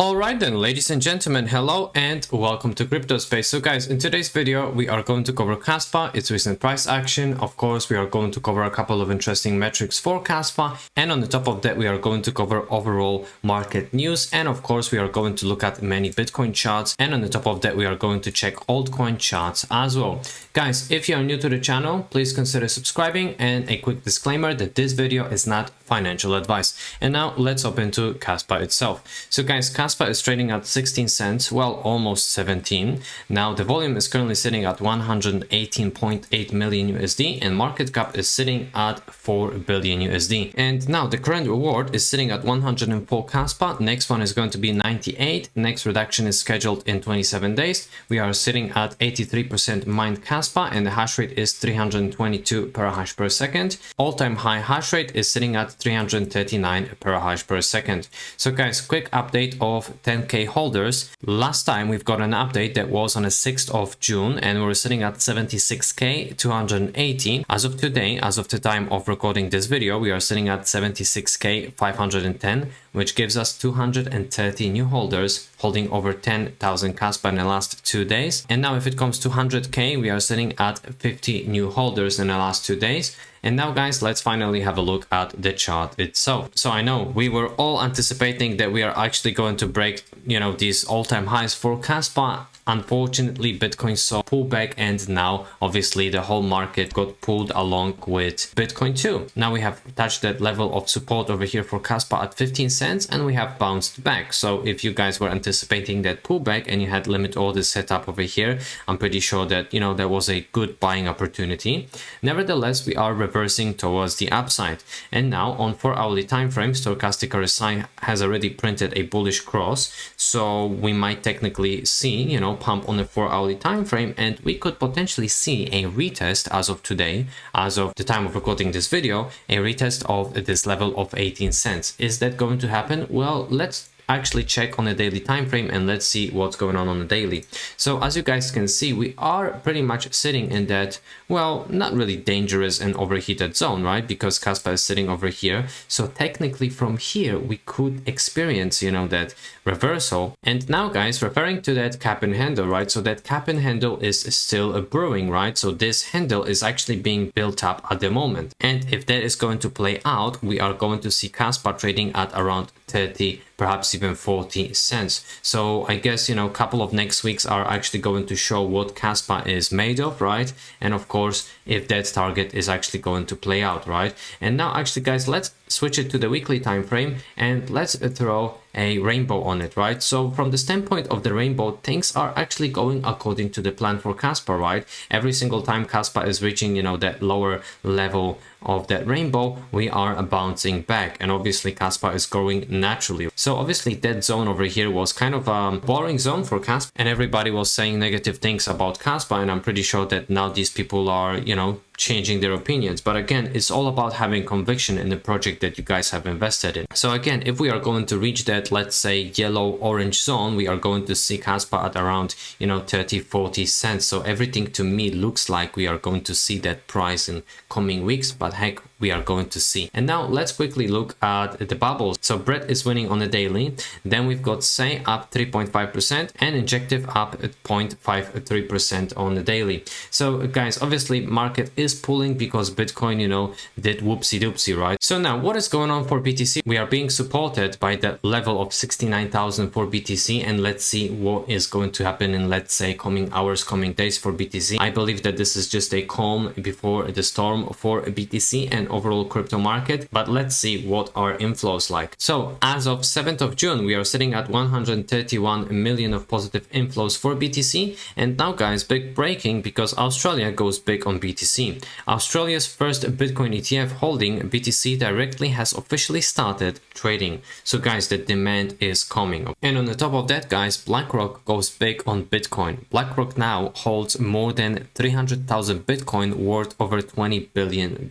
Alright then, ladies and gentlemen, hello and welcome to Crypto Space. So guys, in today's video we are going to cover Kaspa, its recent price action. Of course, we are going to cover a couple of interesting metrics for Kaspa, and on the top of that we are going to cover overall market news, and of course we are going to look at many Bitcoin charts, and on the top of that we are going to check altcoin charts as well. Guys, if you are new to the channel, please consider subscribing, and a quick disclaimer that this video is not financial advice. And now let's hop into Kaspa itself. So guys, Kaspa is trading at 16 cents, well, almost 17. Now the volume is currently sitting at 118.8 million USD, and market cap is sitting at 4 billion USD. And now the current reward is sitting at 104 Kaspa. Next one is going to be 98. Next reduction is scheduled in 27 days. We are sitting at 83% mined Kaspa, and the hash rate is 322 petahash per second. All-time high hash rate is sitting at 339 petahash per second. So guys, quick update of 10k holders. Last time we've got an update that was on the 6th of June, and we're sitting at 76k 280. As of today, as of the time of recording this video, we are sitting at 76k 510, which gives us 230 new holders holding over 10,000 Kaspa in the last 2 days. And now if it comes to 100k, we are sitting at 50 new holders in the last 2 days. And now guys, let's finally have a look at the chart itself. So I know we were all anticipating that we are actually going to break, these all-time highs for Kaspa. Unfortunately, Bitcoin saw pullback, and now obviously the whole market got pulled along with Bitcoin too. Now we have touched that level of support over here for Kaspa at 15 cents, and we have bounced back. So if you guys were anticipating that pullback and you had limit orders set up over here, I'm pretty sure that there was a good buying opportunity. Nevertheless, we are reversing towards the upside, and now on 4-hourly time frame, stochastic RSI has already printed a bullish cross, so we might technically see pump on the 4-hourly time frame, and we could potentially see a retest as of today, as of the time of recording this video, a retest of this level of 18 cents. Is that going to happen? Well, let's actually check on a daily time frame and let's see what's going on the daily. So as you guys can see, we are pretty much sitting in that, well, not really dangerous and overheated zone, right? Because Kaspa is sitting over here, so technically from here we could experience that reversal. And now guys, referring to that cap and handle, right? So that cap and handle is still brewing, right? So this handle is actually being built up at the moment, and if that is going to play out, we are going to see Kaspa trading at around 30, perhaps even 40 cents. So I guess a couple of next weeks are actually going to show what Kaspa is made of, right? And of course, if that target is actually going to play out, right? And now actually guys, let's switch it to the weekly time frame and let's throw a rainbow on it, right? So from the standpoint of the rainbow, things are actually going according to the plan for Kaspa, right? Every single time Kaspa is reaching that lower level of that rainbow, we are bouncing back, and obviously Kaspa is growing naturally. So obviously that zone over here was kind of a boring zone for Kaspa, and everybody was saying negative things about Kaspa, and I'm pretty sure that now these people are changing their opinions. But again, it's all about having conviction in the project that you guys have invested in. So again, if we are going to reach that, let's say yellow orange zone, we are going to see Kaspa at around 30-40 cents. So everything to me looks like we are going to see that price in coming weeks, but heck, we are going to see. And now let's quickly look at the bubbles. So Bread is winning on the daily, then we've got Say up 3.5% and Injective up at 0.53% on the daily. So guys, obviously market is pulling because Bitcoin did whoopsie doopsie, right? So now what is going on for BTC? We are being supported by that level of 69,000 for BTC, and let's see what is going to happen in, let's say, coming hours, coming days for BTC. I believe that this is just a calm before the storm for BTC and overall crypto market, but let's see what our inflows like. So as of 7th of June, we are sitting at 131 million of positive inflows for BTC. And now guys, big breaking, because Australia goes big on BTC. Australia's first Bitcoin ETF holding BTC directly has officially started trading. So guys, the demand is coming. And on the top of that guys, BlackRock goes big on Bitcoin. BlackRock now holds more than 300,000 Bitcoin worth over $20 billion.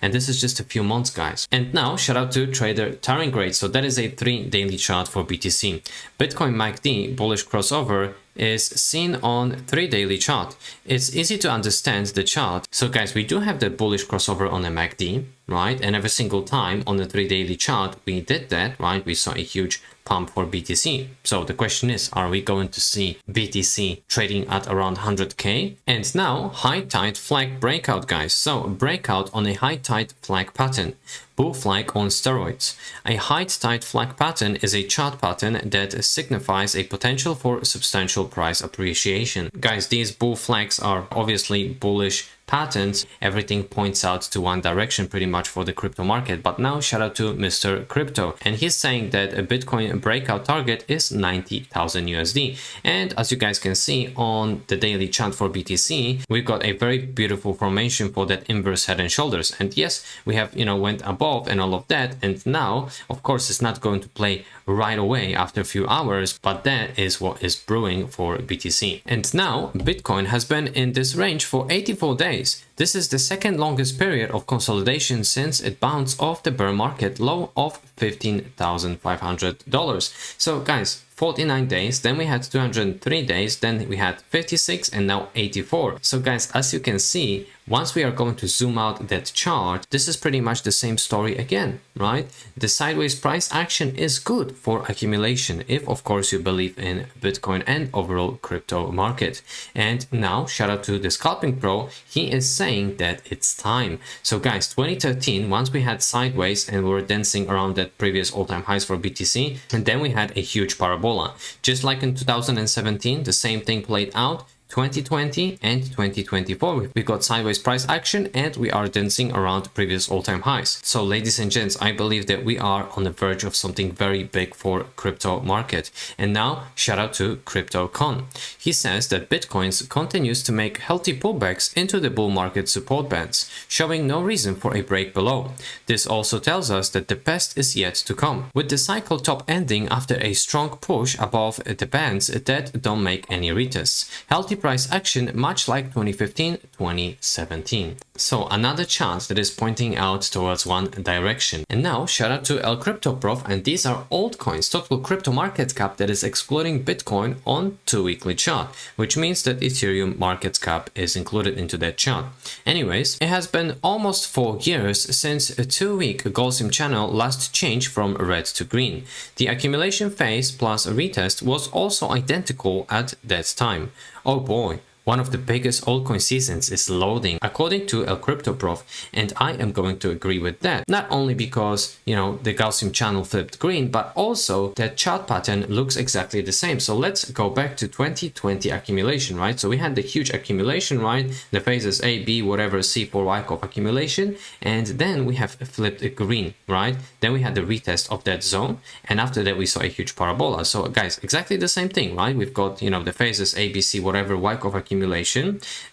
And this is just a few months guys. And now shout out to trader Taringrade. So that is a 3-daily chart for BTC. Bitcoin MACD bullish crossover is seen on 3-daily chart. It's easy to understand the chart. So guys, we do have the bullish crossover on the MACD. right? And every single time on the 3 daily chart we did that, right? We saw a huge pump for BTC. So the question is, are we going to see BTC trading at around 100k? And now high tide flag breakout, guys. So breakout on a high tide flag pattern. Bull flag on steroids. A high tide flag pattern is a chart pattern that signifies a potential for substantial price appreciation. Guys, these bull flags are obviously bullish patterns. Everything points out to one direction pretty much for the crypto market. But now shout out to Mr. Crypto, and he's saying that a Bitcoin breakout target is 90,000 USD. And as you guys can see on the daily chart for BTC, we've got a very beautiful formation for that inverse head and shoulders. And yes, we have, went above and all of that. And now, of course, it's not going to play right away after a few hours, but that is what is brewing for BTC. And now Bitcoin has been in this range for 84 days. This is the second longest period of consolidation since it bounced off the bear market low of $15,500. So guys, 49 days, then we had 203 days, then we had 56, and now 84. So guys, as you can see, once we are going to zoom out that chart, this is pretty much the same story again, right? The sideways price action is good for accumulation, if of course you believe in Bitcoin and overall crypto market. And now shout out to the Scalping Pro, he is saying that it's time. So guys, 2013, once we had sideways and we were dancing around that previous all-time highs for BTC, and then we had a huge parabola. Just like in 2017, the same thing played out. 2020 and 2024, we got sideways price action and we are dancing around previous all-time highs. So ladies and gents, I believe that we are on the verge of something very big for crypto market. And now shout out to CryptoCon. He says that Bitcoins continues to make healthy pullbacks into the bull market support bands, showing no reason for a break below. This also tells us that the best is yet to come, with the cycle top ending after a strong push above the bands that don't make any retests. Healthy price action much like 2015-2017. So another chart that is pointing out towards one direction. And now shout out to El Crypto Prof, and these are altcoins total crypto market cap that is excluding Bitcoin on 2 weekly chart, which means that Ethereum market cap is included into that chart. Anyways, it has been almost 4 years since a 2-week Golsim channel last changed from red to green. The accumulation phase plus a retest was also identical at that time. Oh boy, one of the biggest altcoin seasons is loading, according to El Crypto Prof, and I am going to agree with that. Not only because, the Golsim channel flipped green, but also that chart pattern looks exactly the same. So let's go back to 2020 accumulation, right? So we had the huge accumulation, right? The phases A, B, whatever, C for Wyckoff accumulation, and then we have flipped green, right? Then we had the retest of that zone, and after that we saw a huge parabola. So guys, exactly the same thing, right? We've got, the phases A, B, C, whatever, Wyckoff accumulation.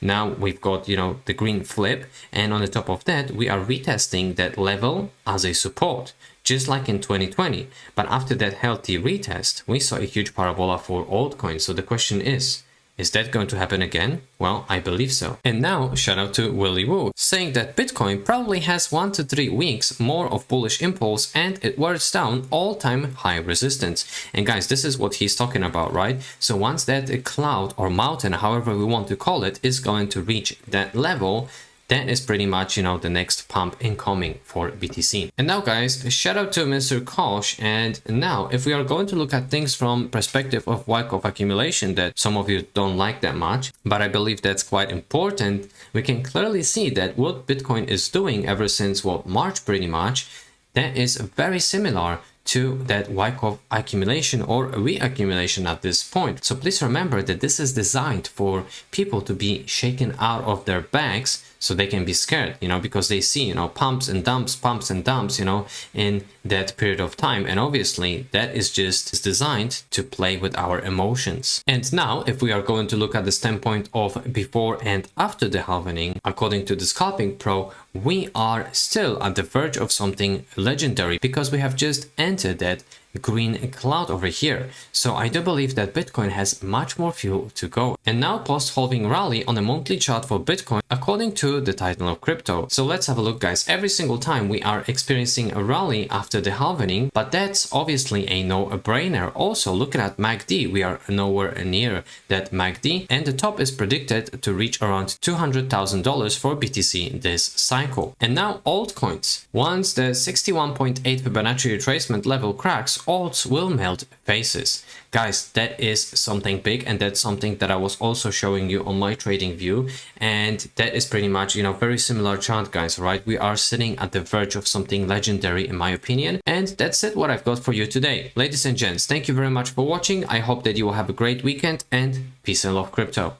Now we've got, the green flip, and on the top of that, we are retesting that level as a support, just like in 2020. But after that healthy retest, we saw a huge parabola for altcoins. So the question is that going to happen again? Well, I believe so. And now shout out to Willy Woo, saying that Bitcoin probably has 1 to 3 weeks more of bullish impulse and it wears down all-time high resistance. And guys, this is what he's talking about, right? So once that cloud or mountain, however we want to call it, is going to reach that level, that is pretty much, the next pump incoming for BTC. And now guys, shout out to Mr. Kosh. And now if we are going to look at things from perspective of Wyckoff accumulation that some of you don't like that much, but I believe that's quite important, we can clearly see that what Bitcoin is doing ever since, March pretty much, that is very similar to that Wyckoff accumulation or reaccumulation at this point. So please remember that this is designed for people to be shaken out of their bags so they can be scared, because they see, pumps and dumps, in that period of time. And obviously that is just designed to play with our emotions. And now if we are going to look at the standpoint of before and after the halvening, according to the Scalping Pro, we are still at the verge of something legendary, because we have just entered that green cloud over here. So I do believe that Bitcoin has much more fuel to go. And now post-halving rally on a monthly chart for Bitcoin according to the title of crypto. So let's have a look, guys. Every single time we are experiencing a rally after the halving, but that's obviously a no-brainer. Also, looking at MACD, we are nowhere near that MACD, and the top is predicted to reach around $200,000 for BTC this cycle. And now altcoins. Once the 61.8 Fibonacci retracement level cracks, alts will melt faces. Guys, that is something big, and that's something that I was also showing you on my trading view, and that is pretty much, you know, very similar chart, guys, right? We are sitting at the verge of something legendary in my opinion, and that's it, what I've got for you today. Ladies and gents, thank you very much for watching. I hope that you will have a great weekend, and peace and love crypto.